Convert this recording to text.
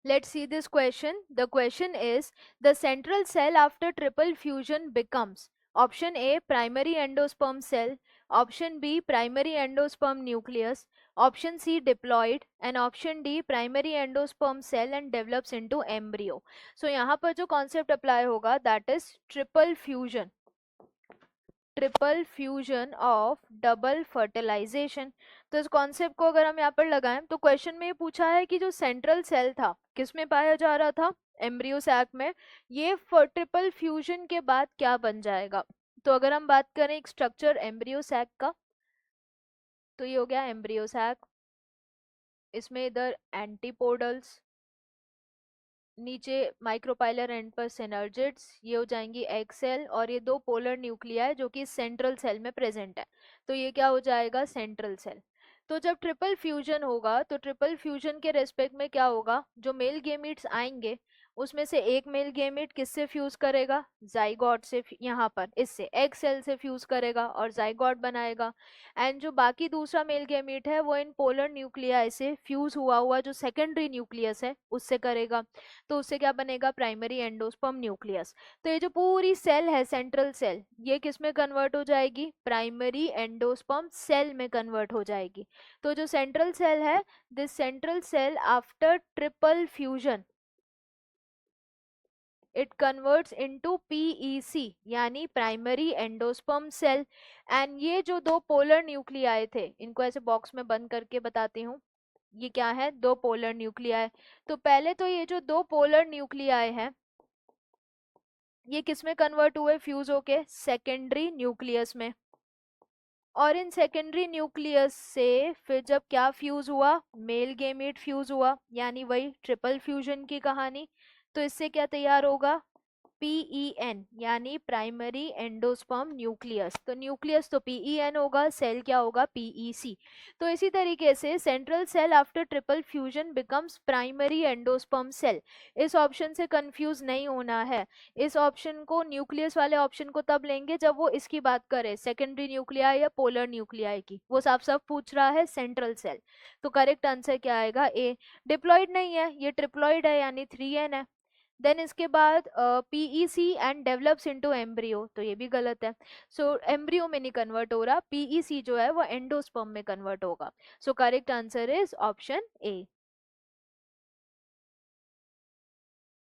Let's see this question. The question is, the central cell after triple fusion becomes option A primary endosperm cell, option B primary endosperm nucleus, option C diploid and option D primary endosperm cell and develops into embryo. So यहाँ पर जो concept apply होगा that is triple fusion of double fertilisation. तो इस concept को अगर हम यहाँ पर लगाएं तो क्वेश्चन में ये पूछा है कि जो सेंट्रल सेल था किस में पाया जा रहा था, एम्ब्रियो सैक में, ये ट्रिपल फ्यूजन के बाद क्या बन जाएगा. तो अगर हम बात करें एक स्ट्रक्चर एम्ब्रियो सैक का, तो ये हो गया एम्ब्रियो सैक. इसमें इधर एंटीपोडल्स, नीचे माइक्रोपाइलर एंड पर सिनर्जिड्स, ये हो जाएंगी एग सेल, और ये दो पोलर न्यूक्लियाई जो कि सेंट्रल सेल में प्रेजेंट है. तो ये क्या हो जाएगा, सेंट्रल सेल. तो जब ट्रिपल फ्यूजन होगा तो ट्रिपल फ्यूजन के रेस्पेक्ट में क्या होगा, जो मेल गेमिट्स आएंगे उसमें से एक मेल गेमिट किससे फ्यूज करेगा, जाइगोट से, यहाँ पर इससे एग सेल से फ्यूज करेगा और जाइगोट बनाएगा. एंड जो बाकी दूसरा मेल गेमिट है वो इन पोलर न्यूक्लियाई से फ्यूज हुआ हुआ जो सेकेंडरी न्यूक्लियस है उससे करेगा. तो उससे क्या बनेगा, प्राइमरी एंडोस्पर्म न्यूक्लियस. तो ये जो पूरी सेल है सेंट्रल सेल, ये किस में कन्वर्ट हो जाएगी, प्राइमरी एंडोस्पर्म सेल में कन्वर्ट हो जाएगी. तो जो सेंट्रल सेल है, this central cell after triple fusion it converts into PEC यानी प्राइमरी एंडोस्पर्म सेल. एंड ये जो दो पोलर न्यूक्लियाई थे, इनको ऐसे बॉक्स में बंद करके बताती हूँ, ये क्या है, दो पोलर न्यूक्लियाई. तो पहले तो ये जो दो पोलर न्यूक्लियाई हैं ये किस में कन्वर्ट हुए, फ्यूज होके सेकेंडरी न्यूक्लियस में. और इन सेकेंडरी न्यूक्लियस से फिर जब क्या फ्यूज हुआ, मेल गेमेट फ्यूज हुआ, यानी वही ट्रिपल फ्यूजन की कहानी. तो इससे क्या तैयार होगा, PEN यानी प्राइमरी एंडोस्पर्म न्यूक्लियस. तो न्यूक्लियस तो PEN होगा, सेल क्या होगा, PEC. तो इसी तरीके से central cell after triple fusion becomes primary endosperm cell. इस ऑप्शन से कंफ्यूज नहीं होना है. इस ऑप्शन को, न्यूक्लियस वाले ऑप्शन को तब लेंगे जब वो इसकी बात करे, सेकेंडरी न्यूक्लियाई या पोलर न्यूक्लियाई की. वो साफ साफ पूछ रहा है सेंट्रल सेल. तो करेक्ट आंसर क्या आएगा, ए. डिप्लॉइड नहीं है, ये ट्रिप्लॉइड है यानी 3N है. देन इसके बाद PEC and develops into embryo, तो ये भी गलत है. सो एम्ब्रियो में नहीं कन्वर्ट हो रहा, PEC जो है वो एंडोस्पर्म में कन्वर्ट होगा. So correct answer is option A.